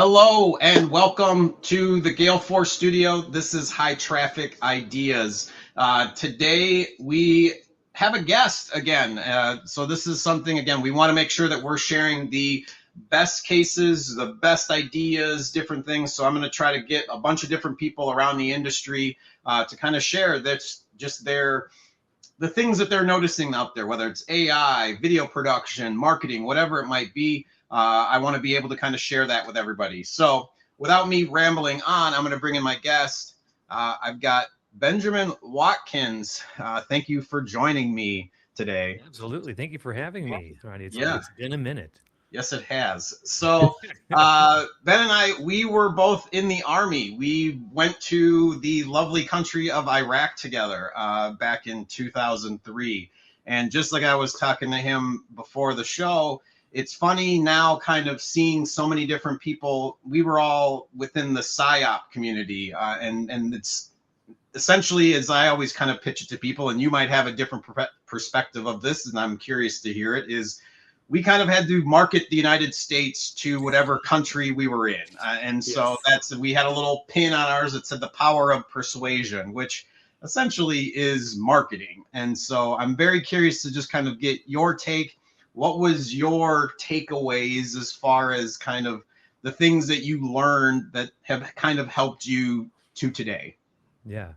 Hello and welcome to the Gale Force Studio. This is High Traffic Ideas. Today we have a guest again. So this is something, again, we want to make sure that we're sharing the best cases, the best ideas, different things. So I'm going to try to get a bunch of different people around the industry to kind of share that's just the things that they're noticing out there, whether it's AI, video production, marketing, whatever it might be. I want to be able to kind of share that with everybody. So without me rambling on, I'm going to bring in my guest. I've got Benjamin Watkins. Thank you for joining me today. Absolutely. Thank you for having me, Ronnie. Yeah. It's been a minute. Yes, it has. So Ben and I, we were both in the Army. We went to the lovely country of Iraq together back in 2003. And just like I was talking to him before the show, it's funny now kind of seeing so many different people. We were all within the PSYOP community. And it's essentially, as I always kind of pitch it to people, and you might have a different perspective of this, and I'm curious to hear it, is we kind of had to market the United States to whatever country we were in. And so we had a little pin on ours that said the power of persuasion, which essentially is marketing. And so I'm very curious to just kind of get your take. What was your takeaways as far as kind of the things that you learned that have kind of helped you to today? Yeah,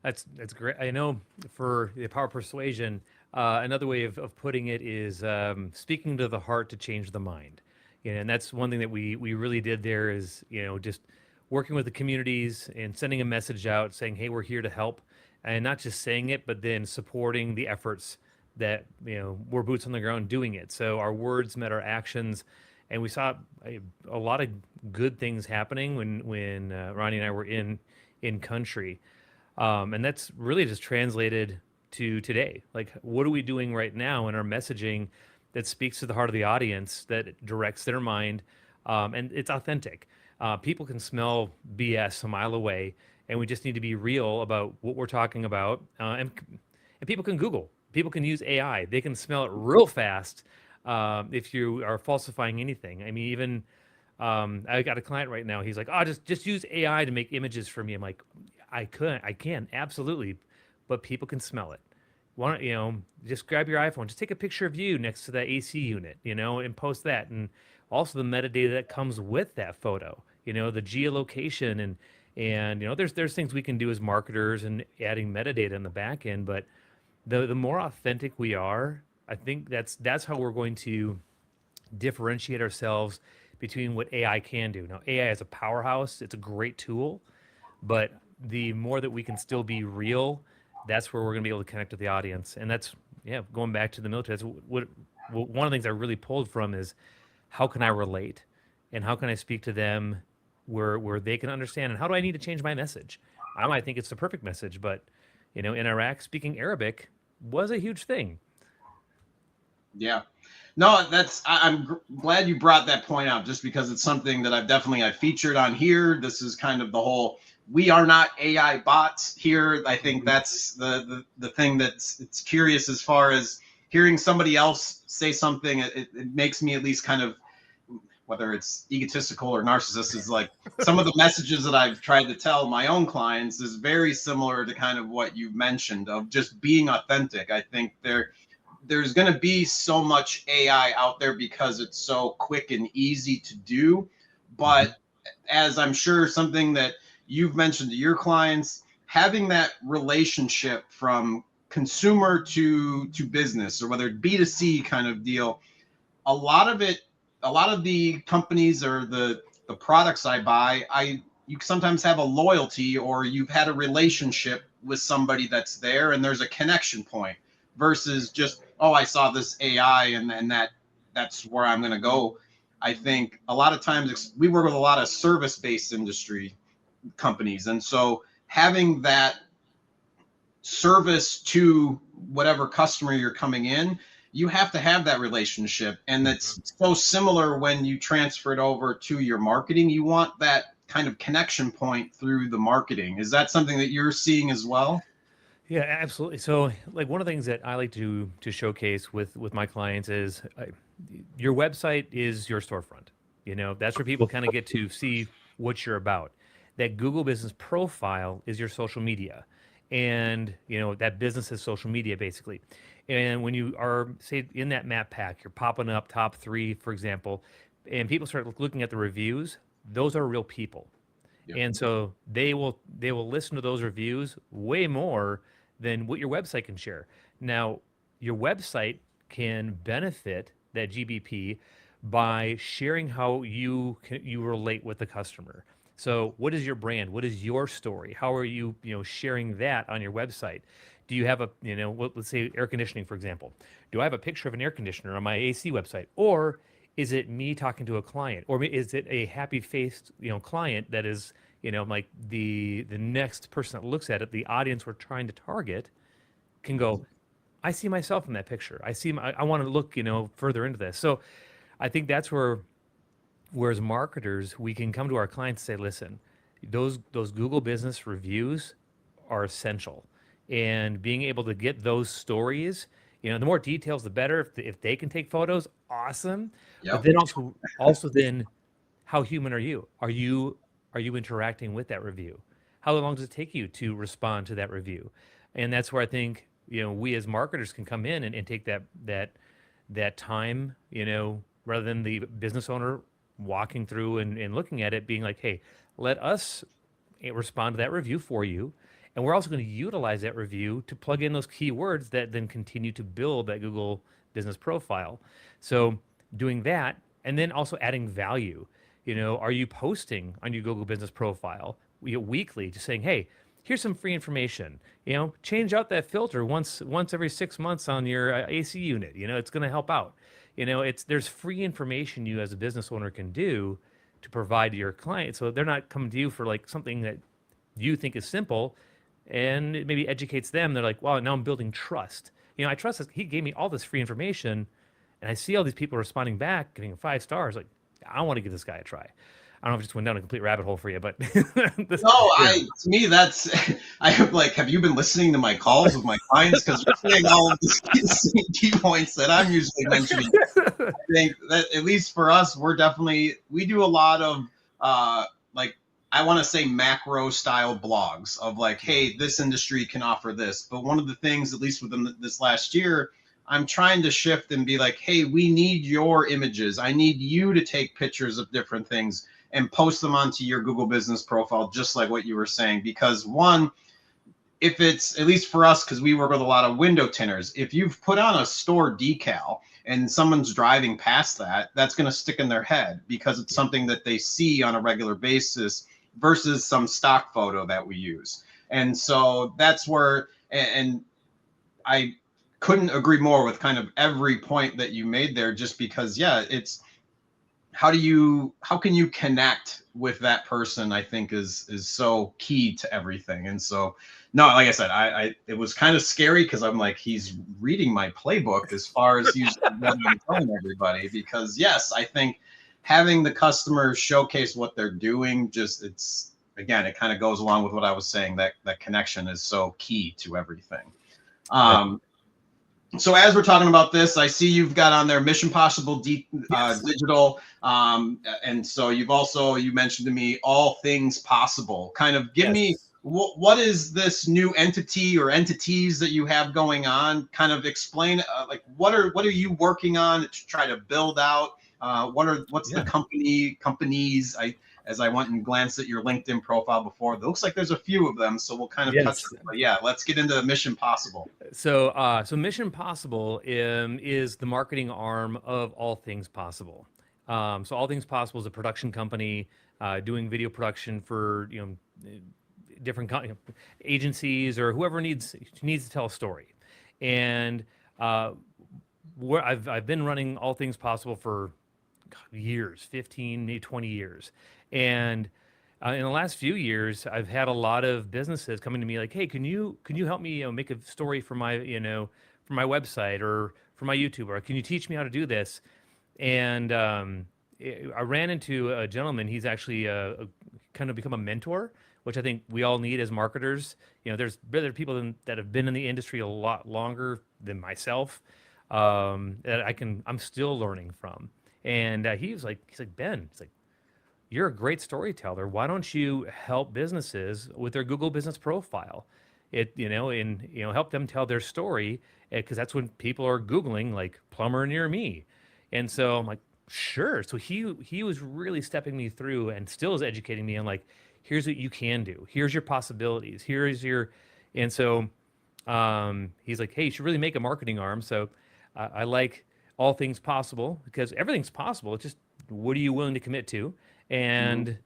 that's great. I know for the power of persuasion, another way of putting it is speaking to the heart to change the mind. And that's one thing that we really did there is, just working with the communities and sending a message out saying, hey, we're here to help. And not just saying it, but then supporting the efforts that, we're boots on the ground doing it. So our words met our actions. And we saw a lot of good things happening when Ronnie and I were in country. And that's really just translated to today. Like, what are we doing right now in our messaging that speaks to the heart of the audience, that directs their mind, and it's authentic. People can smell BS a mile away, and we just need to be real about what we're talking about. And people can Google. People can use AI. They can smell it real fast if you are falsifying anything. I mean, even I got a client right now. He's like, "Oh, just use AI to make images for me." I'm like, I can absolutely, but people can smell it. Why don't just grab your iPhone, just take a picture of you next to that AC unit, and post that, and also the metadata that comes with that photo, the geolocation and there's things we can do as marketers and adding metadata in the back end, but the more authentic we are, I think that's how we're going to differentiate ourselves between what AI can do. Now, AI is a powerhouse; it's a great tool, but the more that we can still be real, that's where we're going to be able to connect with the audience. And that's, going back to the military. That's one of the things I really pulled from is how can I relate, and how can I speak to them where they can understand, and how do I need to change my message? I might think it's the perfect message, but in Iraq, speaking Arabic was a huge thing. Yeah. No, I'm glad you brought that point out, just because it's something that I've featured on here. This is kind of the whole, we are not AI bots here. I think that's the thing it's curious, as far as hearing somebody else say something. It makes me at least kind of, whether it's egotistical or narcissist, is like some of the messages that I've tried to tell my own clients is very similar to kind of what you've mentioned of just being authentic. I think there's going to be so much AI out there because it's so quick and easy to do. But as I'm sure something that you've mentioned to your clients, having that relationship from consumer to business, or whether B2C kind of deal, a lot of the companies or the products I buy, you sometimes have a loyalty, or you've had a relationship with somebody that's there, and there's a connection point, versus just, oh, I saw this AI and that's where I'm going to go. I think a lot of times we work with a lot of service-based industry companies, and so having that service to whatever customer you're coming in, you have to have that relationship. And that's so similar when you transfer it over to your marketing. You want that kind of connection point through the marketing. Is that something that you're seeing as well? Yeah, absolutely. So, like, one of the things that I like to showcase with my clients is your website is your storefront. That's where people kind of get to see what you're about. That Google Business Profile is your social media, and that business is social media basically. And when you are, say, in that map pack, you're popping up top 3, for example, and people start looking at the reviews. Those are real people, Yep. and so they will listen to those reviews way more than what your website can share. Now, your website can benefit that GBP by sharing how you relate with the customer. So, what is your brand? What is your story? How are you, sharing that on your website? Do you have a, let's say air conditioning, for example. Do I have a picture of an air conditioner on my AC website, or is it me talking to a client, or is it a happy faced, client that is, like the next person that looks at it, the audience we're trying to target, can go, I see myself in that picture. I want to look, further into this. So I think that's where as marketers, we can come to our clients and say, listen, those Google business reviews are essential. And being able to get those stories, the more details, the better. If they can take photos, awesome. But Yep. then also then, how human are you? Are you interacting with that review? How long does it take you to respond to that review? And that's where I think, we as marketers can come in and take that time, rather than the business owner walking through and looking at it, being like, hey, let us respond to that review for you. And we're also going to utilize that review to plug in those keywords that then continue to build that Google business profile. So doing that, and then also adding value. Are you posting on your Google business profile weekly, just saying, hey, here's some free information. Change out that filter once every 6 months on your AC unit. It's going to help out. There's free information you as a business owner can do to provide to your client, so they're not coming to you for like something that you think is simple, and it maybe educates them. They're like, wow, now I'm building trust. I trust this. He gave me all this free information, and I see all these people responding back, giving him 5 stars. Like, I want to give this guy a try. I don't know if I just went down a complete rabbit hole for you, but No, to me that's I have like, have you been listening to my calls with my clients? Because you're saying all of these key points that I'm usually mentioning. I think that at least for us, we do a lot of like, I want to say macro style blogs of like, hey, this industry can offer this. But one of the things, at least within this last year, I'm trying to shift and be like, hey, we need your images. I need you to take pictures of different things and post them onto your Google business profile, just like what you were saying. Because one, if it's, at least for us, because we work with a lot of window tinners, if you've put on a store decal and someone's driving past that, that's going to stick in their head because it's something that they see on a regular basis versus some stock photo that we use. And so that's where, and I couldn't agree more with kind of every point that you made there, just because, yeah, it's, how can you connect with that person, I think is so key to everything. And so, no, like I said, it was kind of scary because I'm like, he's reading my playbook as far as he's what I'm telling everybody, because yes, I think having the customers showcase what they're doing, just, it's, again, it kind of goes along with what I was saying, that connection is so key to everything. So as we're talking about this, I see you've got on there Mission Possible Digital. And so you mentioned to me All Things Possible. Kind of give me, what is this new entity or entities that you have going on? Kind of explain, like, what are you working on to try to build out? What's the companies? As I went and glanced at your LinkedIn profile before, it looks like there's a few of them. So we'll kind of touch on it. But yeah, let's get into Mission Possible. So Mission Possible is the marketing arm of All Things Possible. So All Things Possible is a production company doing video production for different agencies or whoever needs to tell a story. And I've been running All Things Possible for years, 15, maybe 20 years. And in the last few years, I've had a lot of businesses coming to me like, "Hey, can you help me make a story for my for my website or for my YouTube, or can you teach me how to do this?" And I ran into a gentleman. He's actually kind of become a mentor, which I think we all need as marketers. There's other people that have been in the industry a lot longer than myself that I'm still learning from. And he's like, Ben, he's like, you're a great storyteller. Why don't you help businesses with their Google business profile? Help them tell their story, because that's when people are Googling like plumber near me. And so I'm like, sure. So he was really stepping me through and still is educating me on like, here's what you can do. Here's your possibilities. Here's your, and so he's like, hey, you should really make a marketing arm. So I like all things possible, because everything's possible. It's just, what are you willing to commit to? And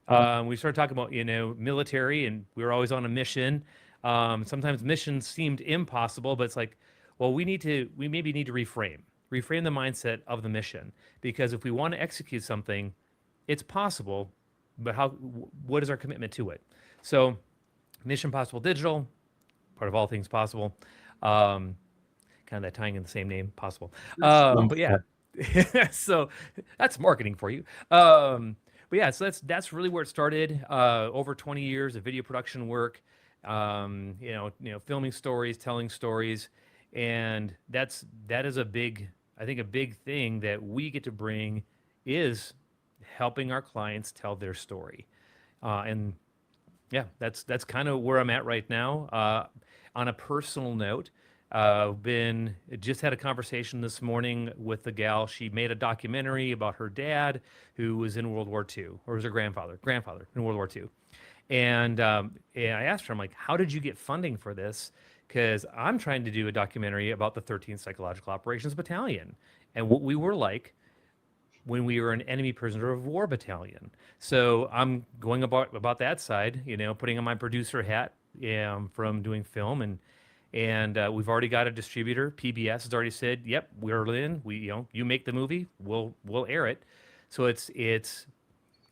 we started talking about, military, and we were always on a mission. Sometimes missions seemed impossible, but it's like, well, we maybe need to reframe the mindset of the mission, because if we want to execute something, it's possible, but what is our commitment to it? So Mission Possible Digital, part of All Things Possible, kind of that tying in the same name, possible. But yeah, so that's marketing for you. But yeah, so that's really where it started. Over 20 years of video production work, filming stories, telling stories, and that is I think a big thing that we get to bring is helping our clients tell their story. And yeah, that's kind of where I'm at right now. On a personal note, just had a conversation this morning with the gal. She made a documentary about her dad, who was in World War II, or was her grandfather in World War II. And I asked her, I'm like, how did you get funding for this? Because I'm trying to do a documentary about the 13th Psychological Operations Battalion and what we were like when we were an enemy prisoner of war battalion. So I'm going about that side, putting on my producer hat, from doing film, and we've already got a distributor. PBS has already said, "Yep, we're in. You make the movie, we'll air it." So it's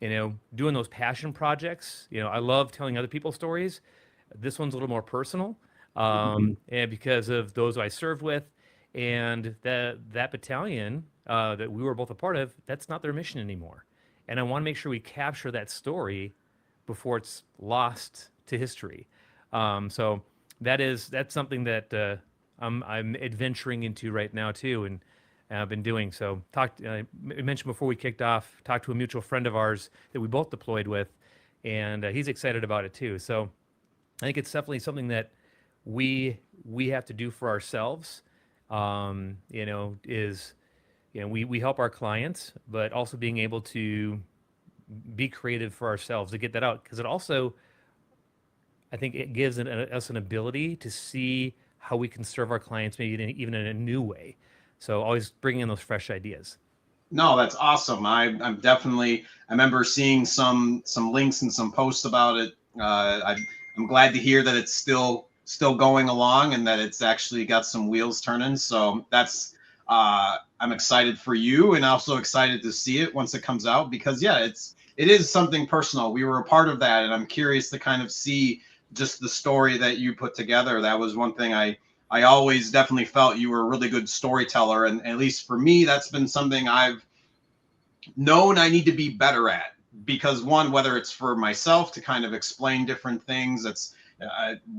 doing those passion projects. I love telling other people's stories. This one's a little more personal, and because of those I served with, and that battalion that we were both a part of, that's not their mission anymore. And I want to make sure we capture that story before it's lost to history. So that's something that I'm adventuring into right now too, and I've been doing. So I mentioned before we kicked off, talked to a mutual friend of ours that we both deployed with, and he's excited about it too. So I think it's definitely something that we have to do for ourselves. We help our clients, but also being able to be creative for ourselves to get that out, because it also, I think it gives us an ability to see how we can serve our clients, maybe even in a new way. So always bringing in those fresh ideas. No, that's awesome. I'm definitely. I remember seeing some links and some posts about it. I'm glad to hear that it's still going along and that it's actually got some wheels turning. So that's. I'm excited for you, and also excited to see it once it comes out, because yeah, it is something personal. We were a part of that, and I'm curious to kind of see just the story that you put together. That was one thing I always definitely felt you were a really good storyteller, and at least for me, that's been something I've known I need to be better at, because one, whether it's for myself to kind of explain different things, that's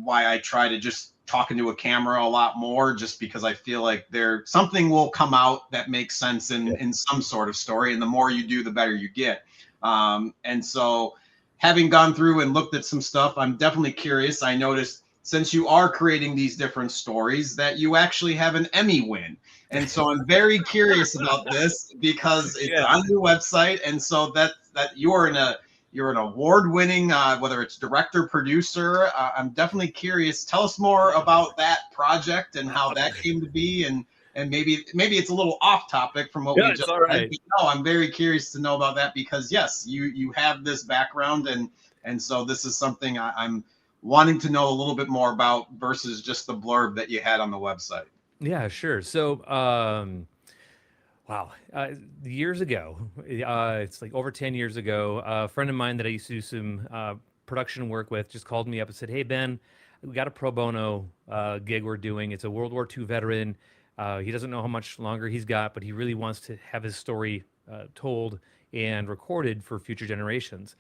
why I try to just talk into a camera a lot more, just because I feel like something will come out that makes sense in some sort of story, and the more you do, the better you get. And so having gone through and looked at some stuff, I'm definitely curious. I noticed, since you are creating these different stories, that you actually have an Emmy win. And so I'm very curious about this, because it's on your website. And so that you're an award-winning, whether it's director, producer. I'm definitely curious. Tell us more about that project and how that came to be, and maybe it's a little off topic from what we just said. No, I'm very curious to know about that, because yes, you have this background, and so this is something I'm wanting to know a little bit more about versus just the blurb that you had on the website. Yeah, sure. So, wow, years ago, it's like over 10 years ago, a friend of mine that I used to do some production work with just called me up and said, "Hey, Ben, we got a pro bono gig we're doing. It's a World War II veteran. He doesn't know how much longer he's got, but he really wants to have his story told and recorded for future generations."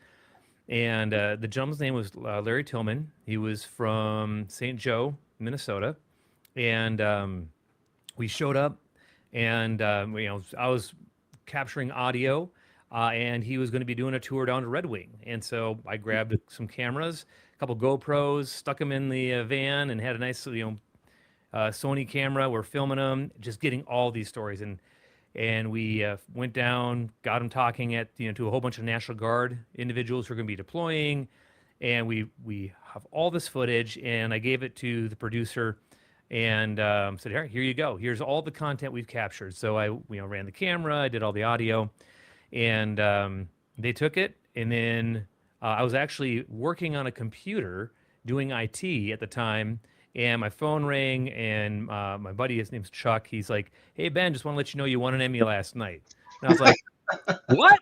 And the gentleman's name was Larry Tillman. He was from St. Joe, Minnesota. And we showed up, and I was capturing audio, and he was going to be doing a tour down to Red Wing. And so I grabbed some cameras, a couple GoPros, stuck them in the van, and had a nice, Sony camera. We're filming them, just getting all these stories. And we went down, got them talking to a whole bunch of National Guard individuals who are going to be deploying. And we have all this footage, and I gave it to the producer and said, here you go. Here's all the content we've captured. So I ran the camera, I did all the audio, and they took it. And then I was actually working on a computer doing IT at the time, and my phone rang, and my buddy, his name's Chuck, he's like, "Hey, Ben, just want to let you know you won an Emmy last night." And I was like, "What?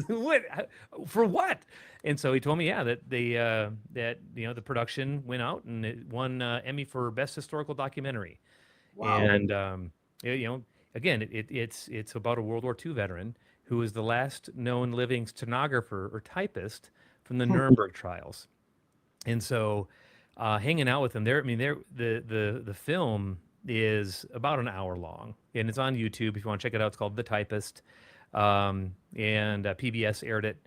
What? For what?" And so he told me, yeah, that the production went out and it won Emmy for Best Historical Documentary. Wow. And again, it's about a World War II veteran who was the last known living stenographer or typist from the Nuremberg trials. And so hanging out with them there, the film is about an hour long, and it's on YouTube if you want to check it out. It's called The Typist, and PBS aired it,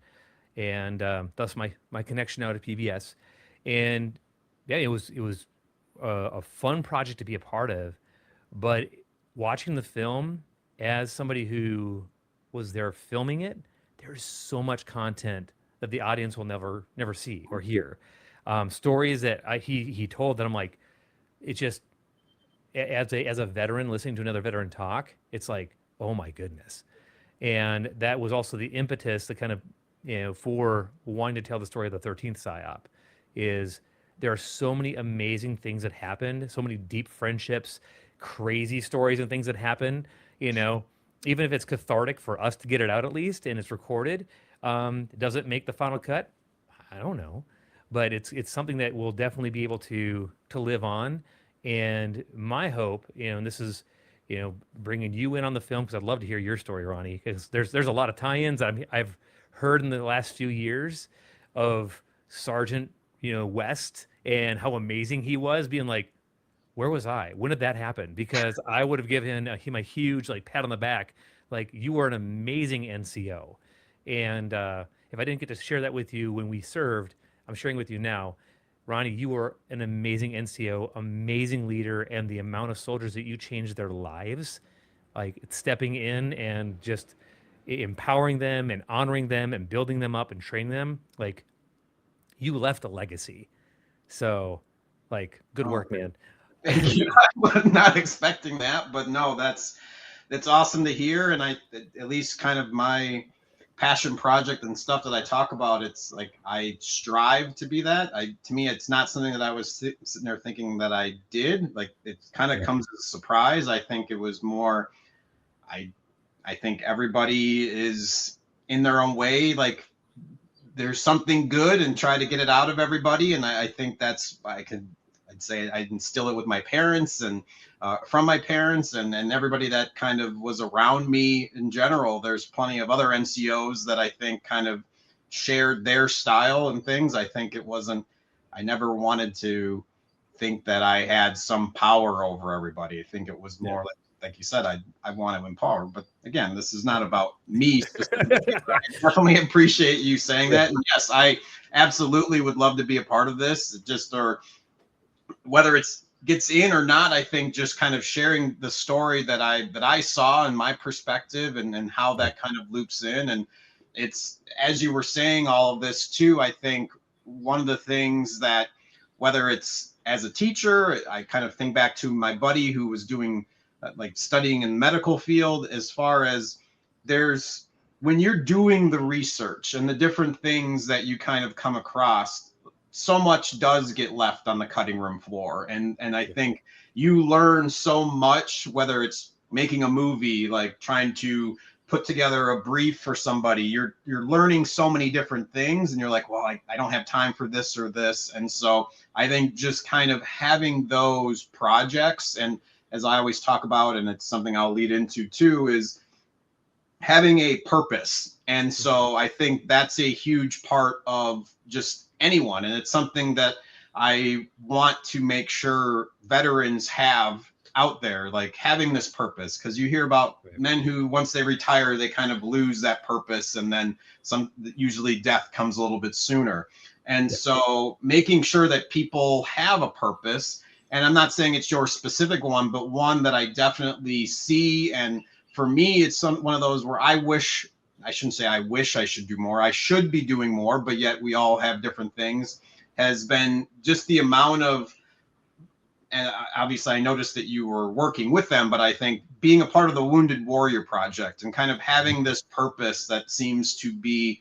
and thus my connection now to PBS. And yeah, it was a fun project to be a part of, but watching the film as somebody who was there filming it, there's so much content that the audience will never see or hear. Stories that he told that I'm like, it's just, as a veteran listening to another veteran talk, it's like, oh my goodness. And that was also the impetus, the kind of, for wanting to tell the story of the 13th PSYOP, is there are so many amazing things that happened, so many deep friendships, crazy stories and things that happen, even if it's cathartic for us to get it out at least, and it's recorded, does it make the final cut? I don't know. But it's something that will definitely be able to live on. And my hope, and this is, bringing you in on the film, because I'd love to hear your story, Ronnie, because there's a lot of tie-ins I've heard in the last few years of Sergeant, West, and how amazing he was, being like, where was I? When did that happen? Because I would have given him a huge pat on the back, like, you were an amazing NCO. And if I didn't get to share that with you when we served, I'm sharing with you now. Ronnie, you were an amazing NCO, amazing leader, and the amount of soldiers that you changed their lives, like stepping in and just empowering them and honoring them and building them up and training them, like, you left a legacy. So, good work, man. Thank you. I was not expecting that, but no, that's awesome to hear. And at least kind of my passion project and stuff that I talk about, it's like I strive to be that. To me, it's not something that I was sitting there thinking that I did. Like, it kind of comes as a surprise. I think it was more, I think everybody is in their own way, like, there's something good, and try to get it out of everybody. And I think that's, I'd say I instill it with my parents and from my parents and everybody that kind of was around me in general. There's plenty of other NCOs that I think kind of shared their style and things. I think I never wanted to think that I had some power over everybody. I think it was more like you said, I want to empower. But again, this is not about me specifically. I definitely appreciate you saying that. And yes, I absolutely would love to be a part of this. Or whether it's gets in or not, I think just kind of sharing the story that I saw and my perspective and how that kind of loops in. And it's, as you were saying all of this too, I think one of the things that, whether it's as a teacher, I kind of think back to my buddy who was doing studying in the medical field, as far as when you're doing the research and the different things that you kind of come across, so much does get left on the cutting room floor. And I think you learn so much, whether it's making a movie, like trying to put together a brief for somebody, you're learning so many different things, and you're like, well, I don't have time for this or this. And so I think just kind of having those projects, and as I always talk about, and it's something I'll lead into too, is having a purpose. And so I think that's a huge part of just anyone. And it's something that I want to make sure veterans have out there, like having this purpose, because you hear about men who once they retire, they kind of lose that purpose, and then usually death comes a little bit sooner. And so making sure that people have a purpose, and I'm not saying it's your specific one, but one that I definitely see. And for me, it's one of those where I shouldn't say I wish I should do more. I should be doing more, but yet we all have different things, has been just the amount of, and obviously I noticed that you were working with them, but I think being a part of the Wounded Warrior Project and kind of having this purpose that seems to be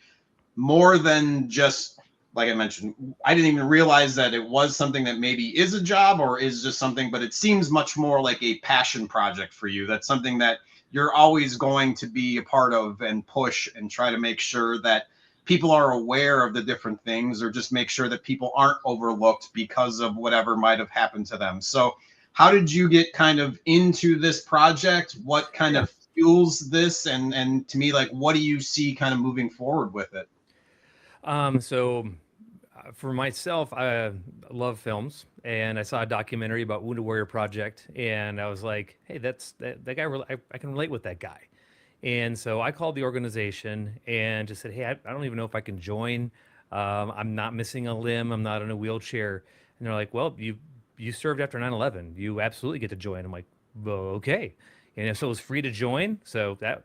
more than just, like I mentioned, I didn't even realize that it was something that maybe is a job or is just something, but it seems much more like a passion project for you. That's something that you're always going to be a part of and push and try to make sure that people are aware of the different things, or just make sure that people aren't overlooked because of whatever might have happened to them. So how did you get kind of into this project? What kind of fuels this? And to me, like, what do you see kind of moving forward with it? So for myself, I love films, and I saw a documentary about Wounded Warrior Project, and I was like, hey, that guy, I can relate with that guy. And so I called the organization and just said, hey, I don't even know if I can join. I'm not missing a limb. I'm not in a wheelchair. And they're like, well, you served after 9/11. You absolutely get to join. I'm like, well, okay. And so it was free to join. So that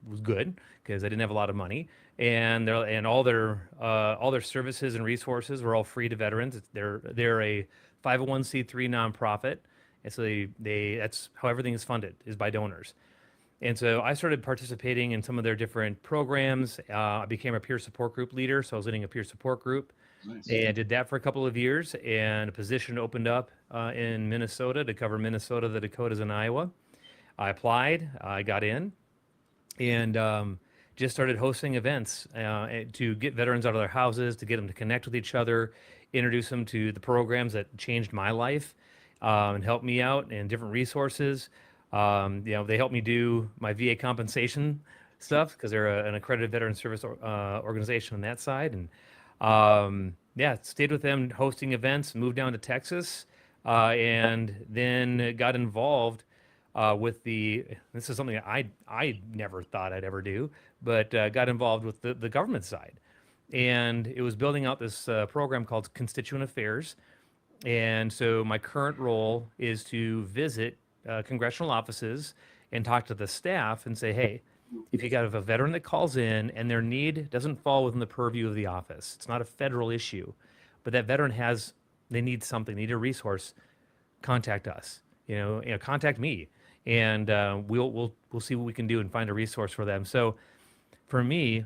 was good because I didn't have a lot of money. And all their services and resources were all free to veterans. They're a 501c3 nonprofit. And so that's how everything is funded, is by donors. And so I started participating in some of their different programs. I became a peer support group leader. So I was leading a peer support group. Nice. And did that for a couple of years. And a position opened up in Minnesota to cover Minnesota, the Dakotas, and Iowa. I applied. I got in. And just started hosting events to get veterans out of their houses, to get them to connect with each other, introduce them to the programs that changed my life and helped me out, and different resources. They helped me do my VA compensation stuff because they're an accredited veteran service organization on that side. And stayed with them hosting events, moved down to Texas, and then got involved this is something I never thought I'd ever do, but got involved with the government side. And it was building out this program called Constituent Affairs. And so my current role is to visit congressional offices and talk to the staff and say, hey, if you got a veteran that calls in and their need doesn't fall within the purview of the office, it's not a federal issue, but that veteran they need something, they need a resource, contact us, contact me, and we'll see what we can do and find a resource for them. So for me,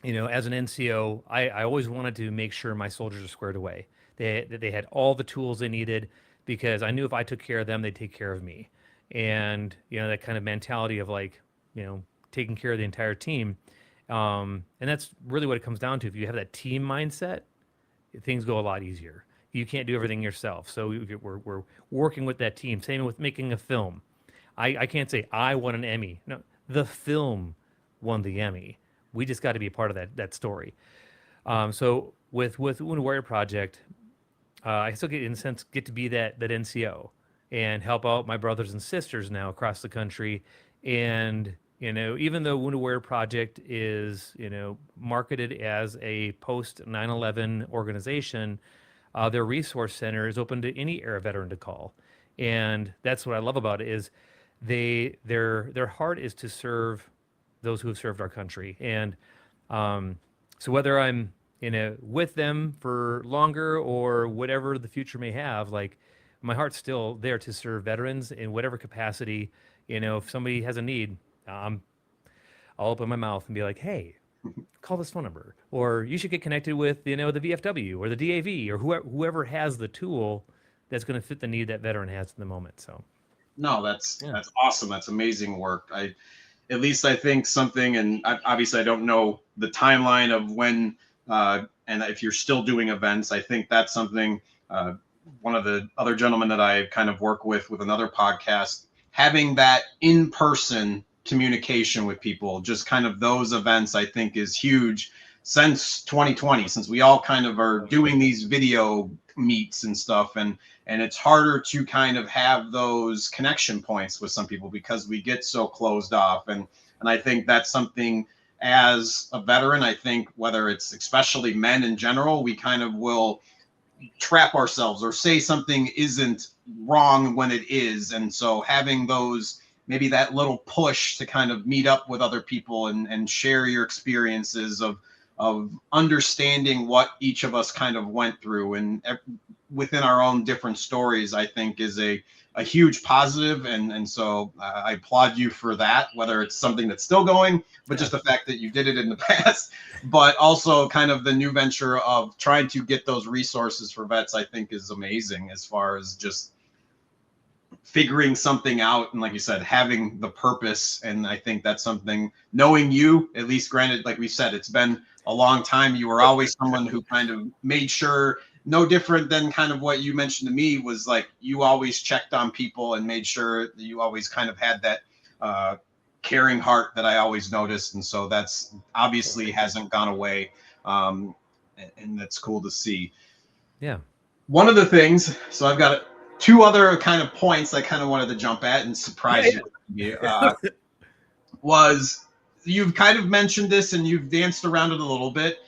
as an NCO, I always wanted to make sure my soldiers are squared away. They had all the tools they needed, because I knew if I took care of them, they'd take care of me. And, that kind of mentality of like, taking care of the entire team. And that's really what it comes down to. If you have that team mindset, things go a lot easier. You can't do everything yourself. So we're working with that team. Same with making a film. I can't say I won an Emmy. No, the film won the Emmy. We just got to be a part of that story. So with Wounded Warrior Project, I still get to be that NCO and help out my brothers and sisters now across the country. And, even though Wounded Warrior Project is, marketed as a post 9/11 organization, their resource center is open to any era veteran to call. And that's what I love about it, is their heart is to serve those who have served our country. And so whether I'm with them for longer or whatever the future may have, like, my heart's still there to serve veterans in whatever capacity. If somebody has a need, I'll open my mouth and be like, hey, call this phone number, or you should get connected with, the VFW or the DAV or whoever has the tool that's going to fit the need that veteran has in the moment. So, no, that's awesome. That's amazing work. At least I think something, and obviously I don't know the timeline of when, and if you're still doing events, I think that's something, one of the other gentlemen that I kind of work with another podcast, having that in-person communication with people, just kind of those events, I think is huge. since 2020, since we all kind of are doing these video meets and stuff, and it's harder to kind of have those connection points with some people because we get so closed off. And I think that's something, as a veteran, I think, whether it's especially men in general, we kind of will trap ourselves or say something isn't wrong when it is. And so having those, maybe that little push to kind of meet up with other people and share your experiences of understanding what each of us kind of went through and within our own different stories, I think is a huge positive. And so I applaud you for that, whether it's something that's still going, but just the fact that you did it in the past, but also kind of the new venture of trying to get those resources for vets, I think is amazing as far as just figuring something out. And like you said, having the purpose. And I think that's something, knowing you, at least, granted, like we said, it's been a long time. You were always someone who kind of made sure, no different than kind of what you mentioned to me, was like you always checked on people and made sure that you always kind of had that caring heart that I always noticed. And so that's obviously hasn't gone away. And that's cool to see. Yeah. One of the things, so I've got two other kind of points I kind of wanted to jump at and surprise you. Was, you've kind of mentioned this and you've danced around it a little bit.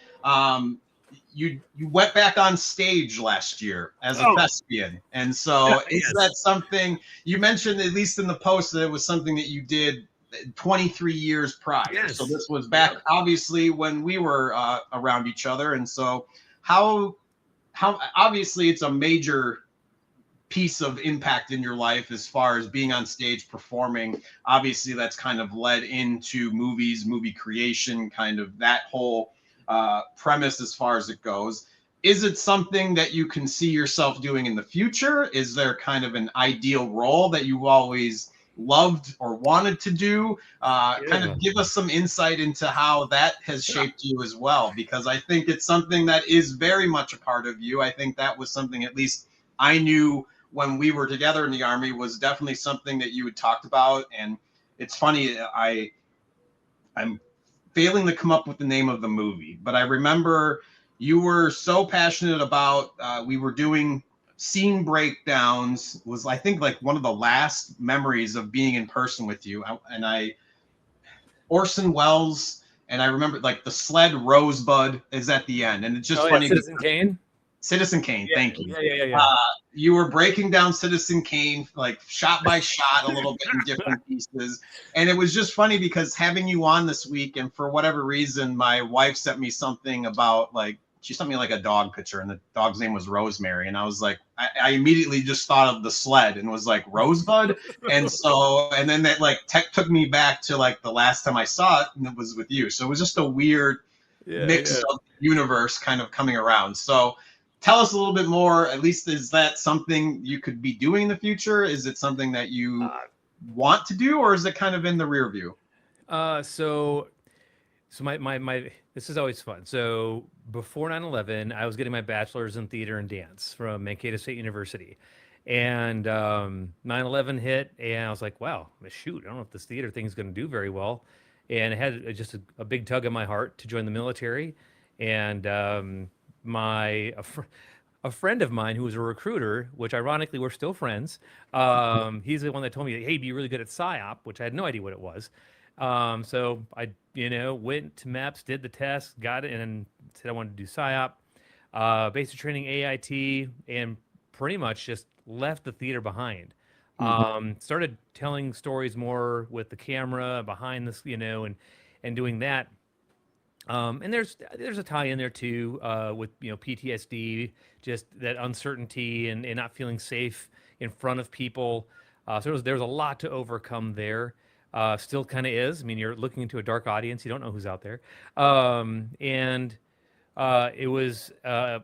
You went back on stage last year as a thespian. And so is that something you mentioned, at least in the post, that it was something that you did 23 years prior? Yes. So this was back obviously when we were around each other. And so how obviously it's a major piece of impact in your life as far as being on stage performing. Obviously that's kind of led into movies, movie creation, kind of that whole premise as far as it goes. Is it something that you can see yourself doing in the future? Is there kind of an ideal role that you always loved or wanted to do? Kind of give us some insight into how that has shaped you as well, because I think it's something that is very much a part of you. I think that was something, at least I knew when we were together in the Army, was definitely something that you had talked about. And it's funny, I'm failing to come up with the name of the movie, but I remember you were so passionate about, we were doing scene breakdowns, was I think like one of the last memories of being in person with you. And Orson Welles, and I remember like the sled Rosebud is at the end. And it's just funny. Citizen Kane. Citizen Kane, thank you. Yeah. You were breaking down Citizen Kane, like shot by shot, a little bit in different pieces. And it was just funny because having you on this week, and for whatever reason, my wife sent me something about, like, she sent me like a dog picture, and the dog's name was Rosemary. And I was like, I immediately just thought of the sled and was like, Rosebud. And so, and then that like took me back to like the last time I saw it, and it was with you. So it was just a weird mix of the universe kind of coming around. So tell us a little bit more, at least, is that something you could be doing in the future? Is it something that you want to do, or is it kind of in the rear view? So my this is always fun. So before 9/11, I was getting my bachelor's in theater and dance from Mankato State University. And 9/11 hit, and I was like, wow, shoot, I don't know if this theater thing is going to do very well. And it had just a big tug in my heart to join the military. And a friend of mine who was a recruiter, which ironically we're still friends, he's the one that told me, hey, be really good at PSYOP, which I had no idea what it was. So I, went to MEPS, did the test, got it, and said I wanted to do PSYOP, basic training AIT, and pretty much just left the theater behind. Started telling stories more with the camera behind this, and doing that. And there's a tie in there too, with PTSD, just that uncertainty and not feeling safe in front of people. So there's a lot to overcome there. Still kind of is. I mean, you're looking into a dark audience. You don't know who's out there. And it was a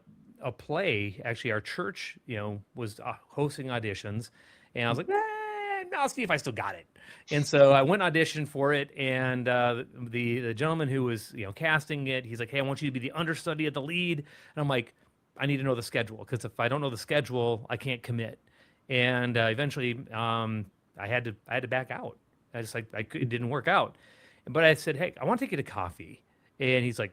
play. Actually, our church, was hosting auditions, and I was like, I'll see if I still got it. And so I went and auditioned for it, and the gentleman who was casting it, he's like, hey, I want you to be the understudy of the lead. And I'm like, I need to know the schedule, because if I don't know the schedule, I can't commit. And eventually, I had to back out. It didn't work out. But I said, hey, I want to take you to coffee. And he's like,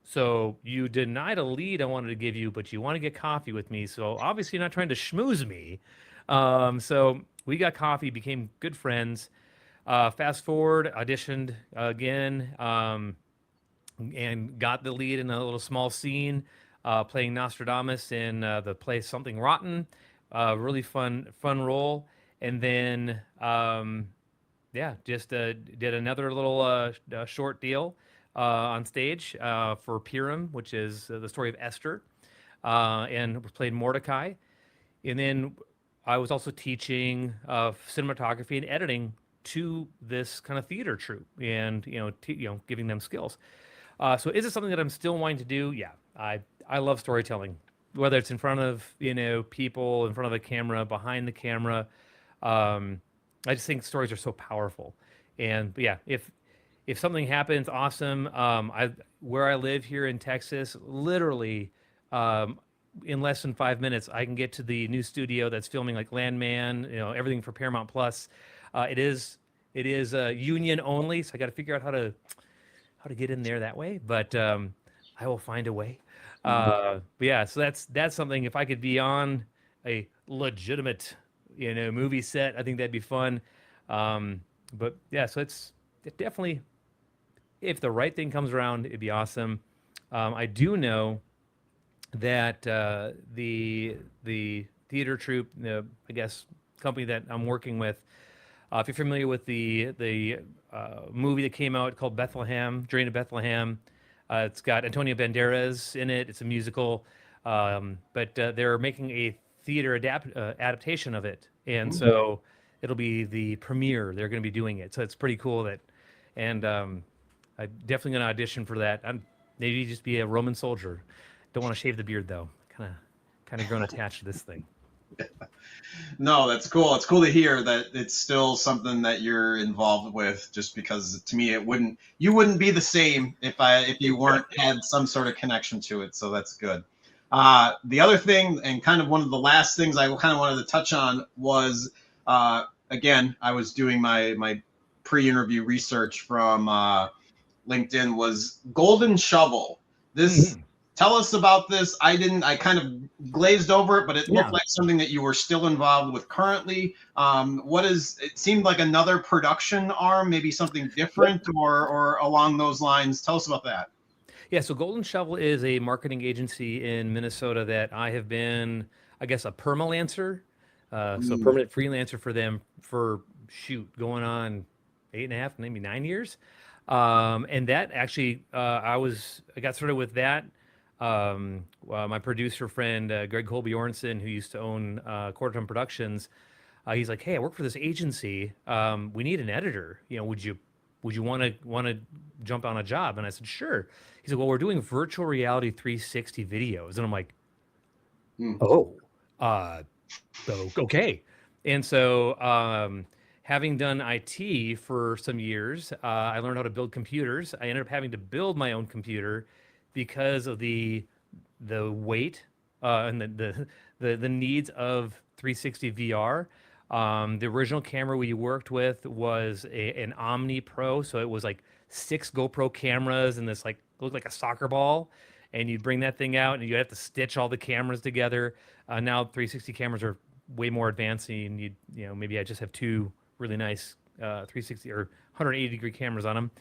So you denied a lead I wanted to give you, but you want to get coffee with me. So obviously you're not trying to schmooze me. So we got coffee, became good friends. Fast forward, auditioned again, and got the lead in a little small scene, playing Nostradamus in the play Something Rotten. Really fun role. And then, yeah, just did another little short deal on stage for Purim, which is the story of Esther, and played Mordecai. And then I was also teaching cinematography and editing to this kind of theater troupe, and giving them skills. So is it something that I'm still wanting to do? Yeah, I love storytelling, whether it's in front of people, in front of a camera, behind the camera. Um, I just think stories are so powerful, and yeah, if something happens, awesome. I where I live here in Texas, literally. In less than 5 minutes, I can get to the new studio that's filming like Landman, everything for Paramount Plus. It is union only, so I got to figure out how to get in there that way. But I will find a way. But yeah, so that's something. If I could be on a legitimate, movie set, I think that'd be fun. But yeah, so it definitely, if the right thing comes around, it'd be awesome. I do know that the theater troupe, I guess, company that I'm working with. If you're familiar with the movie that came out called Bethlehem, Drain of Bethlehem, it's got Antonio Banderas in it. It's a musical, but they're making a theater adaptation of it, and so it'll be the premiere. They're going to be doing it, so it's pretty cool that, and I'm definitely going to audition for that. I'm maybe just be a Roman soldier. Don't want to shave the beard though. Kind of grown attached to this thing. No, that's cool. It's cool to hear that it's still something that you're involved with, just because to me you wouldn't be the same if you weren't had some sort of connection to it. So that's good. The other thing, and kind of one of the last things I kind of wanted to touch on was, again, I was doing my pre-interview research from LinkedIn, was Golden Shovel. This Tell us about this. I kind of glazed over it, but it looked like something that you were still involved with currently. It seemed like another production arm, maybe something different or along those lines. Tell us about that. Yeah, so Golden Shovel is a marketing agency in Minnesota that I have been, I guess, a permalancer, so permanent freelancer for them for going on 8.5, maybe 9 years. And that actually, I got started with that. My producer friend, Greg Colbjornson, who used to own Quarter Productions, he's like, "Hey, I work for this agency. We need an editor. Would you want to jump on a job?" And I said, "Sure." He said, "Well, we're doing virtual reality 360 videos," and I'm like, "Oh, so okay." And so, having done IT for some years, I learned how to build computers. I ended up having to build my own computer because of the weight and the needs of 360 VR. The original camera we worked with was an Omni Pro, so it was like 6 GoPro cameras and this looked like a soccer ball, and you'd bring that thing out and you have to stitch all the cameras together. Now 360 cameras are way more advanced, and maybe I just have 2 really nice 360 or 180-degree cameras on them.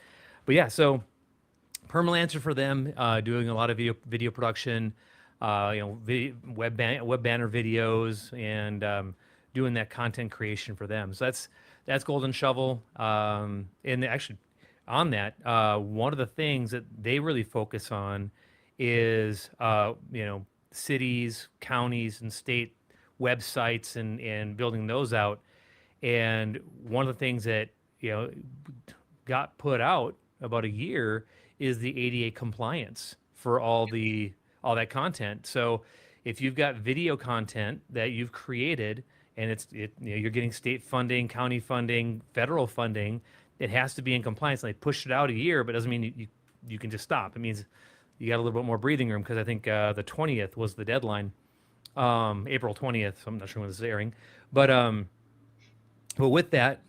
But yeah, so permalancer for them, doing a lot of video production, web banner videos, and doing that content creation for them. So that's Golden Shovel. And actually, on that, one of the things that they really focus on is cities, counties, and state websites and building those out. And one of the things that got put out about a year is the ADA compliance for all that content. So if you've got video content that you've created and you're getting state funding, county funding, federal funding, it has to be in compliance. And they pushed it out a year, but it doesn't mean you can just stop. It means you got a little bit more breathing room, because I think the 20th was the deadline, April 20th. So I'm not sure when this is airing, but with that,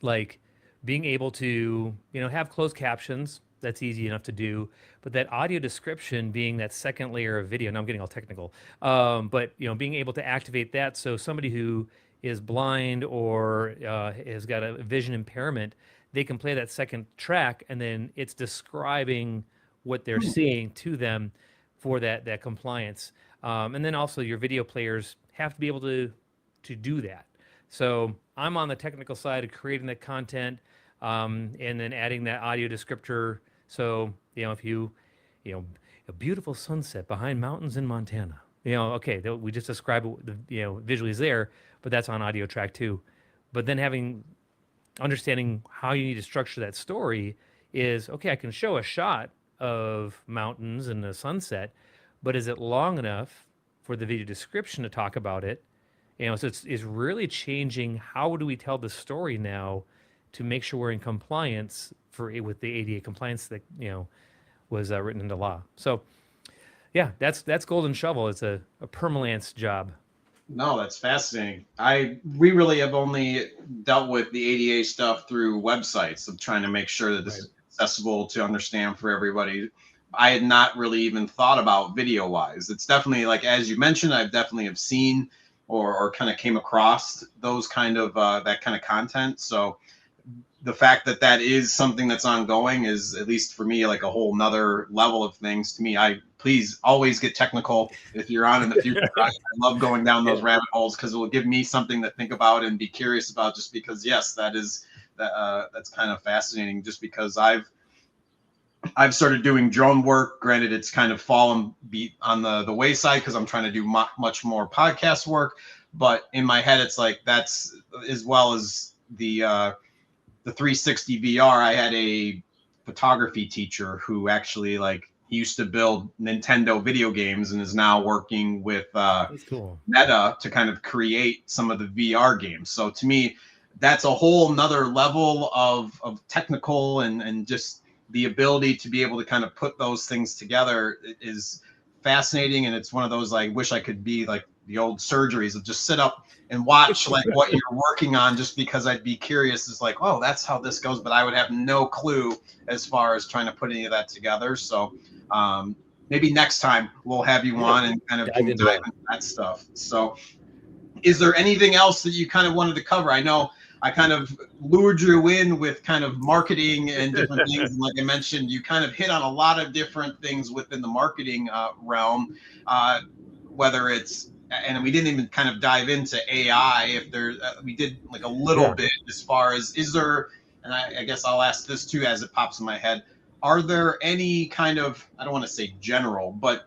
being able to have closed captions that's easy enough to do. But that audio description being that second layer of video. Now I'm getting all technical, but being able to activate that, so somebody who is blind or has got a vision impairment, they can play that second track, and then it's describing what they're seeing to them for that compliance. And then also your video players have to be able to do that. So I'm on the technical side of creating that content, and then adding that audio descriptor. So if a beautiful sunset behind mountains in Montana. Okay, we just describe it, visually is there, but that's on audio track too. But then understanding how you need to structure that story is, okay, I can show a shot of mountains and the sunset, but is it long enough for the video description to talk about it? So it's really changing, how do we tell the story now to make sure we're in compliance with the ADA compliance that was written into law. So yeah, that's Golden Shovel. It's a permalance job. No, that's fascinating. We really have only dealt with the ADA stuff through websites of trying to make sure that this is accessible to understand for everybody. I had not really even thought about video wise. It's definitely, like, as you mentioned, I've definitely have seen or kind of came across those kind of that kind of content. So the fact that that is something that's ongoing is, at least for me, like a whole nother level of things to me. Please always get technical if you're on in the future. I love going down those rabbit holes because it will give me something to think about and be curious about, just because, yes, that's kind of fascinating, just because I've started doing drone work. Granted, it's kind of fallen on the wayside because I'm trying to do much more podcast work. But in my head, it's like, that's, as well as the 360 VR. I had a photography teacher who actually, like, he used to build Nintendo video games and is now working with That's cool. Meta to kind of create some of the VR games. So to me, that's a whole nother level of technical and just the ability to be able to kind of put those things together is fascinating. And it's one of those, I wish I could be like the old surgeries of just sit up and watch like what you're working on, just because I'd be curious. It's like, oh, that's how this goes, but I would have no clue as far as trying to put any of that together. So maybe next time we'll have you on and kind of dive into that stuff. So is there anything else that you kind of wanted to cover? I know I kind of lured you in with kind of marketing and different things. And like I mentioned, you kind of hit on a lot of different things within the marketing realm, whether it's, and we didn't even kind of dive into AI. If there, we did like a little bit as far as, is there, and I guess I'll ask this too as it pops in my head. Are there any kind of, I don't want to say general, but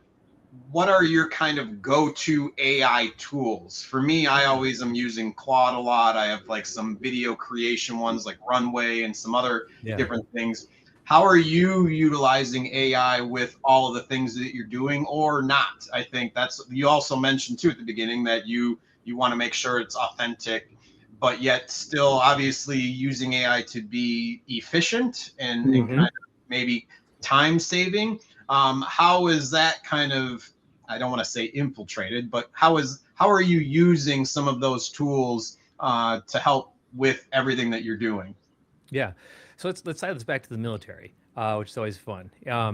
what are your kind of go-to AI tools? For me, I always am using Claude a lot. I have like some video creation ones like Runway and some other different things. How are you utilizing AI with all of the things that you're doing, or not? I think that's, you also mentioned too at the beginning that you want to make sure it's authentic, but yet still obviously using AI to be efficient and kind of maybe time saving. How is that kind of, I don't want to say infiltrated, but how are you using some of those tools to help with everything that you're doing? Yeah. So let's tie this back to the military, which is always fun.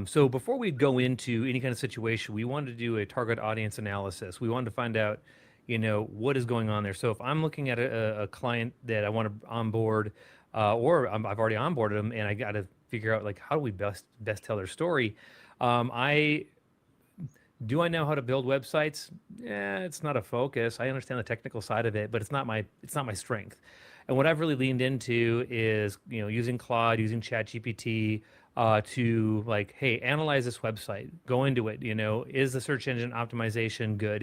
So before we go into any kind of situation, we wanted to do a target audience analysis. We wanted to find out, what is going on there. So if I'm looking at a client that I want to onboard, or I've already onboarded them, and I got to figure out, like, how do we best tell their story? Do I know how to build websites? Yeah, it's not a focus. I understand the technical side of it, but it's not my strength. And what I've really leaned into is, using Claude, using ChatGPT, to, like, hey, analyze this website, go into it. Is the search engine optimization good?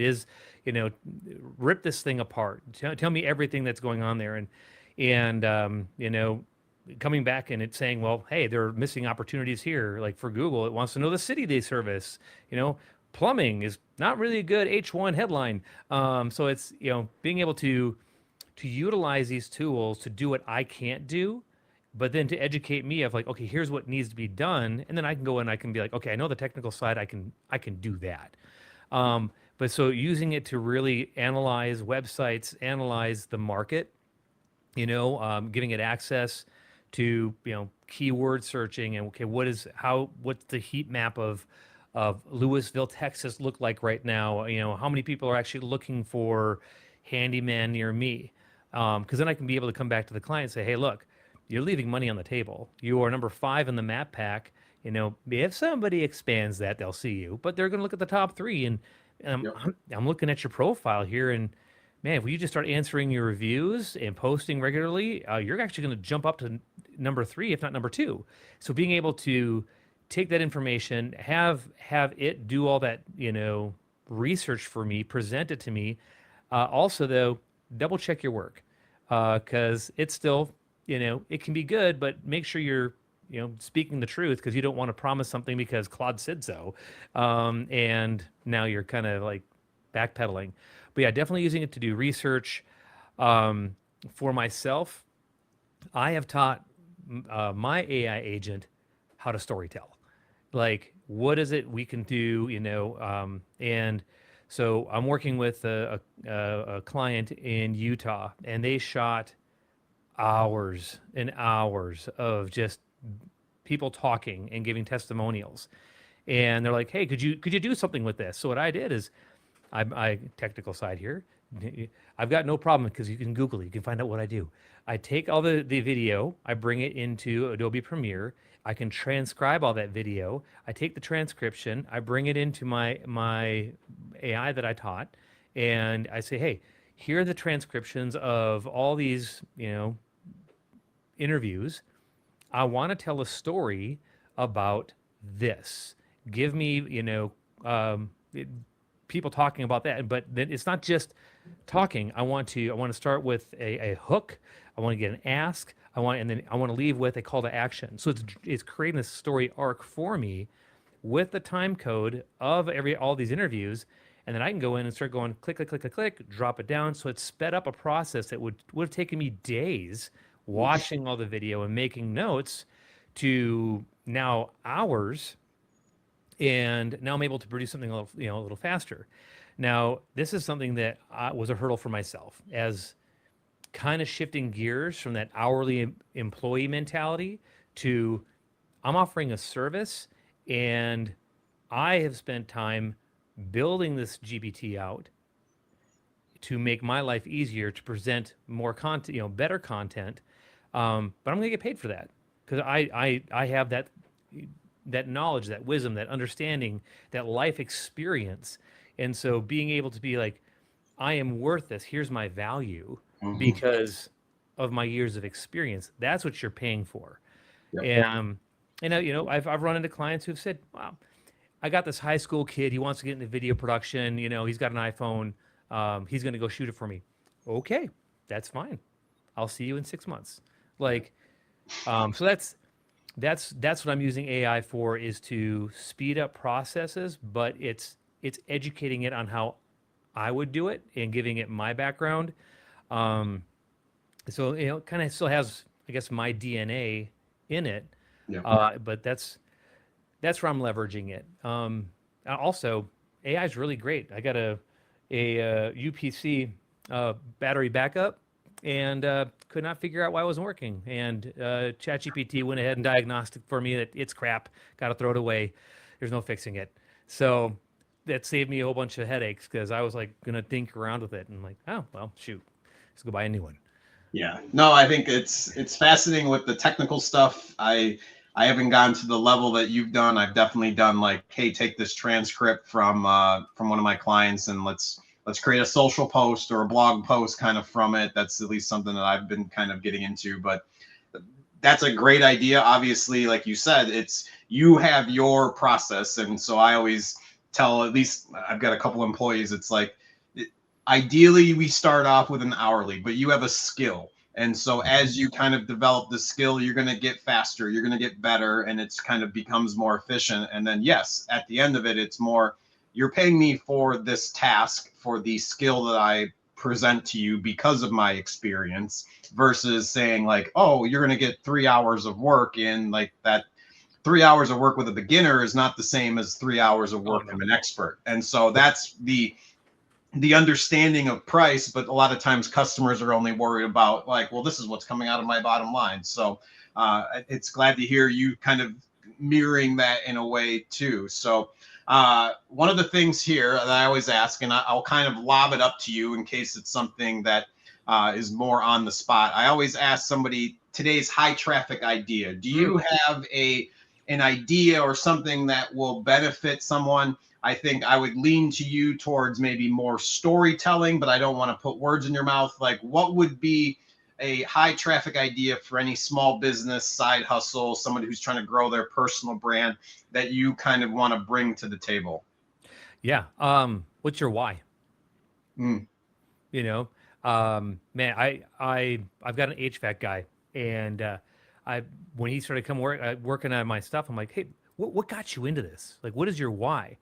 Rip this thing apart. Tell me everything that's going on there, and coming back and it's saying, well, hey, there are missing opportunities here. Like for Google, it wants to know the city they service. Plumbing is not really a good H1 headline. So it's, being able to utilize these tools to do what I can't do, but then to educate me of, like, okay, here's what needs to be done. And then I can go and I can be like, okay, I know the technical side, I can do that. But so using it to really analyze websites, analyze the market, giving it access to, you know, keyword searching and okay, what's the heat map of Louisville, Texas look like right now? You know, how many people are actually looking for handyman near me? Because then I can be able to come back to the client and say, hey, look, you're leaving money on the table. You are number 5 in the map pack. You know, if somebody expands that, they'll see you, but they're going to look at the top 3. And Yep. I'm looking at your profile here, and man, if you just start answering your reviews and posting regularly, you're actually going to jump up to number 3, if not number 2. So being able to take that information, have it do all that, you know, research for me, present it to me. Also, though, double check your work because it's still, you know, it can be good, but make sure you're, you know, speaking the truth because you don't want to promise something because Claude said so, and now you're kind of like backpedaling. But yeah, definitely using it to do research. For myself, I have taught my AI agent how to storytell. Like, what is it we can do, you know? And so I'm working with a client in Utah, and they shot hours and hours of just people talking and giving testimonials. And they're like, "Hey, could you do something with this?" So what I did is, I technical side here. I've got no problem because you can Google it. You can find out what I do. I take all the video, I bring it into Adobe Premiere. I can transcribe all that video. I take the transcription, I bring it into my AI that I taught, and I say, hey, here are the transcriptions of all these, you know, interviews. I want to tell a story about this. Give me, you know, people talking about that, but then it's not just talking. I want to start with a hook. I want to get an ask. And then I want to leave with a call to action. So it's creating a story arc for me with the time code of all these interviews, and then I can go in and start going click, click, click, click, click, drop it down. So it's sped up a process that would have taken me days watching all the video and making notes to now hours, and now I'm able to produce something a little, you know, a little faster. Now, this is something that was a hurdle for myself as kind of shifting gears from that hourly employee mentality to I'm offering a service, and I have spent time building this GPT out to make my life easier to present more content, you know, better content. But I'm going to get paid for that because I have that knowledge, that wisdom, that understanding, that life experience. And so being able to be like, I am worth this. Here's my value because of my years of experience. That's what you're paying for. Yep. And you know, I've run into clients who've said, wow, I got this high school kid. He wants to get into video production. You know, he's got an iPhone. He's going to go shoot it for me. Okay, that's fine. I'll see you in 6 months. Like, so that's what I'm using AI for, is to speed up processes, but it's educating it on how I would do it and giving it my background. So, you know, kind of still has, I guess, my DNA in it. Yeah. But that's where I'm leveraging it. Also, AI is really great. I got a UPC battery backup, and could not figure out why it wasn't working. And ChatGPT went ahead and diagnosed for me that it's crap. Got to throw it away. There's no fixing it. So that saved me a whole bunch of headaches because I was like gonna think around with it and like, oh well, shoot, let's go buy a new one. Yeah. No, I think it's fascinating with the technical stuff. I haven't gotten to the level that you've done. I've definitely done like, hey, take this transcript from one of my clients and let's create a social post or a blog post kind of from it. That's at least something that I've been kind of getting into. But that's a great idea. Obviously, like you said, it's you have your process. And so I always tell, at least I've got a couple employees, it's like, ideally we start off with an hourly, but you have a skill. And so as you kind of develop the skill, you're going to get faster, you're going to get better, and it's kind of becomes more efficient. And then, yes, at the end of it, it's more, you're paying me for this task, for the skill that I present to you because of my experience, versus saying like, oh, you're going to get 3 hours of work in. Like, that 3 hours of work with a beginner is not the same as 3 hours of work from an expert. And so that's the understanding of price, but a lot of times customers are only worried about like, well, this is what's coming out of my bottom line. So it's glad to hear you kind of mirroring that in a way too. So one of the things here that I always ask, and I'll kind of lob it up to you in case it's something that is more on the spot. I always ask somebody today's high traffic idea. Do you have an idea or something that will benefit someone? I think I would lean to you towards maybe more storytelling, but I don't want to put words in your mouth. Like, what would be a high traffic idea for any small business, side hustle, somebody who's trying to grow their personal brand that you kind of want to bring to the table? Yeah. What's your why? Mm. You know, man, I've got an HVAC guy, and I when he started working on my stuff, I'm like, hey, what got you into this? Like, what is your why?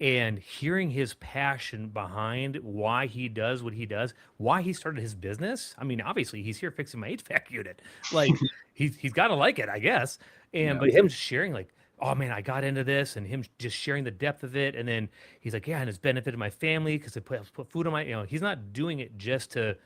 And hearing his passion behind why he does what he does, why he started his business. I mean, obviously he's here fixing my HVAC unit. Like he's got to like it, I guess. And Yeah. but him sharing like, oh man, I got into this, and him just sharing the depth of it. And then he's like, yeah, and it's benefited my family because it put food on my, he's not doing it just to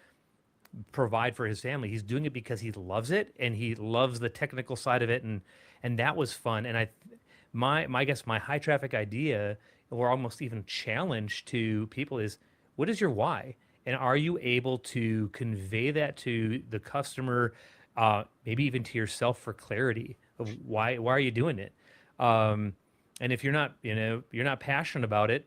provide for his family. He's doing it because he loves it and he loves the technical side of it. And that was fun. And I guess my high traffic idea, or almost even challenge to people, is what is your why? And are you able to convey that to the customer, maybe even to yourself for clarity of why are you doing it? And if you're not, you're not passionate about it,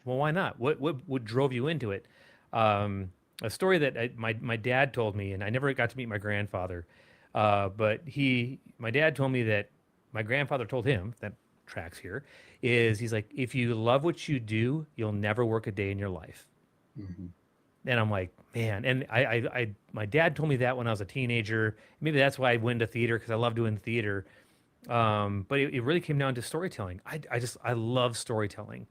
well, why not? What drove you into it? A story that my dad told me, and I never got to meet my grandfather, but my dad told me that my grandfather told him, that tracks here, is he's like, if you love what you do, you'll never work a day in your life. Mm-hmm. And I'm like, man, and my dad told me that when I was a teenager. Maybe that's why I went to theater, because I love doing theater. But it really came down to storytelling. I love storytelling,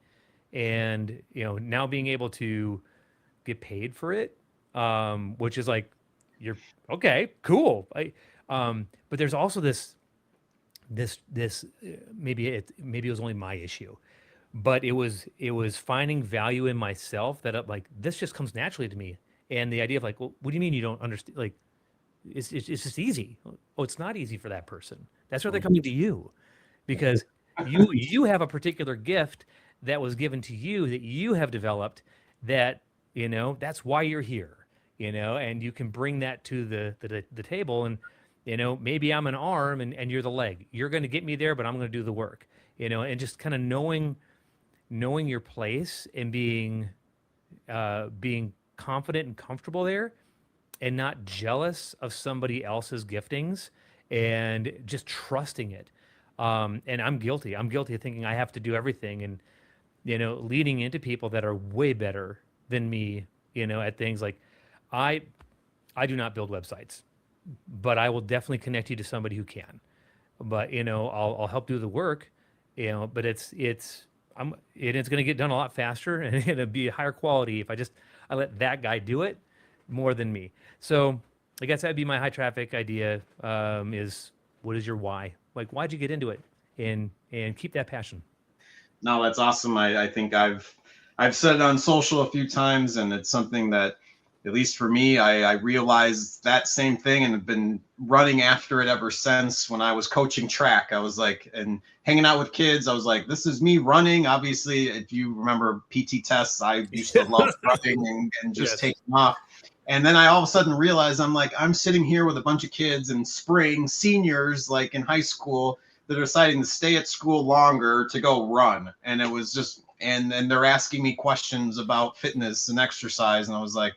and now being able to get paid for it, which is like, you're okay, cool. But there's also this maybe it was only my issue, but it was finding value in myself, that like, this just comes naturally to me. And the idea of like, well, what do you mean you don't understand? Like, it's just easy. Oh, it's not easy for that person. That's why they're coming to you, because you have a particular gift that was given to you, that you have developed, that that's why you're here. And you can bring that to the table. And maybe I'm an arm, and you're the leg. You're going to get me there, but I'm going to do the work. And just kind of knowing your place, and being confident and comfortable there, and not jealous of somebody else's giftings, and just trusting it. And I'm guilty. I'm guilty of thinking I have to do everything, and leading into people that are way better than me, at things like, I do not build websites, but I will definitely connect you to somebody who can. But I'll help do the work, but it's going to get done a lot faster, and it'll be a higher quality if I let that guy do it more than me. So I guess that'd be my high traffic idea, is what is your why? Like, why'd you get into it? And keep that passion. No, that's awesome. I think I've said it on social a few times, and it's something that, at least for me, I realized that same thing, and have been running after it ever since. When I was coaching track, I was like, and hanging out with kids, I was like, this is me running. Obviously, if you remember PT tests, I used to love running and just Yes. taking off. And then I all of a sudden realized, I'm sitting here with a bunch of kids in spring, seniors like in high school, that are deciding to stay at school longer to go run. And it was just, and they're asking me questions about fitness and exercise. And I was like,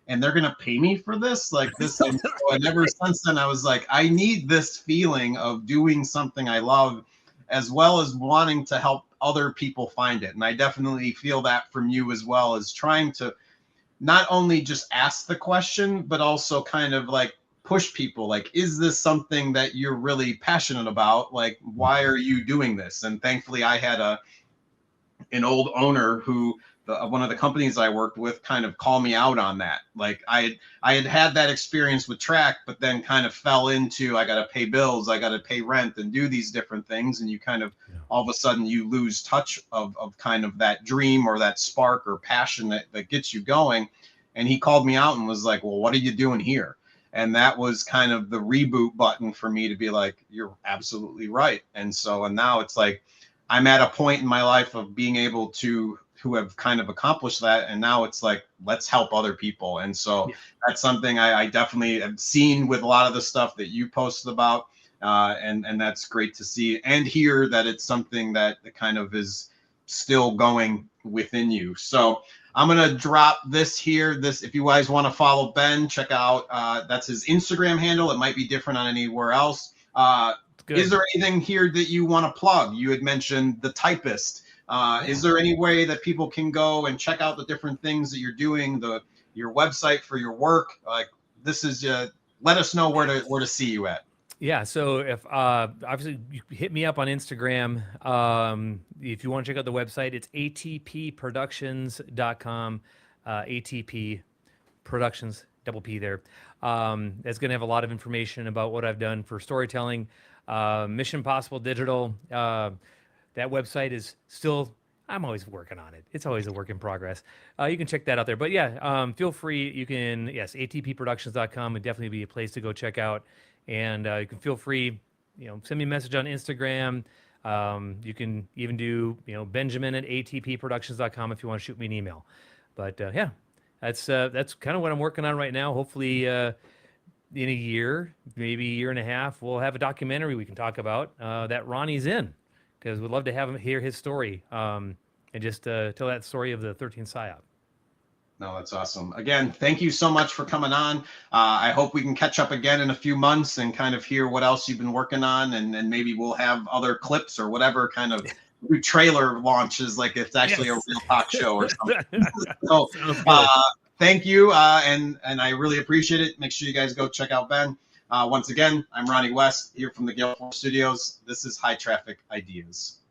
and they're going to pay me for this? Like this. And ever since then, I was like, I need this feeling of doing something I love, as well as wanting to help other people find it. And I definitely feel that from you, as well as trying to not only just ask the question, but also kind of like push people. Like, is this something that you're really passionate about? Like, why are you doing this? And thankfully I had an old owner who one of the companies I worked with kind of call me out on that. Like I had that experience with track, but then kind of fell into, I got to pay bills, I got to pay rent and do these different things. And you kind of, all of a sudden you lose touch of kind of that dream or that spark or passion that gets you going. And he called me out and was like, well, what are you doing here? And that was kind of the reboot button for me to be like, you're absolutely right. And so, and now it's like, I'm at a point in my life of being able to have kind of accomplished that. And now it's like, let's help other people. And so that's something I definitely have seen with a lot of the stuff that you posted about. And that's great to see and hear that it's something that kind of is still going within you. So I'm going to drop this here. If you guys want to follow Ben, check out, that's his Instagram handle. It might be different on anywhere else. Is there anything here that you want to plug? You had mentioned the Typist. Is there any way that people can go and check out the different things that you're doing, your website for your work? Like this is, let us know where to see you at. Yeah, so if obviously you hit me up on Instagram. If you want to check out the website, it's atpproductions.com. ATP Productions, double P there. That's going to have a lot of information about what I've done for storytelling. Mission Possible Digital. That website is still, I'm always working on it. It's always a work in progress. You can check that out there. But yeah, feel free. You can, yes, atpproductions.com would definitely be a place to go check out. And you can feel free, send me a message on Instagram. You can even do, Benjamin at atpproductions.com if you want to shoot me an email. But yeah, that's kind of what I'm working on right now. Hopefully in a year, maybe a year and a half, we'll have a documentary we can talk about that Ronnie's in, because we'd love to have him hear his story and just tell that story of the 13th PSYOP. No, that's awesome. Again, thank you so much for coming on. I hope we can catch up again in a few months and kind of hear what else you've been working on, and maybe we'll have other clips or whatever kind of new trailer launches, like it's actually a real talk show or something. So thank you, and I really appreciate it. Make sure you guys go check out Ben. Once again, I'm Ronnie West here from the Gale Force Studios. This is High Traffic Ideas.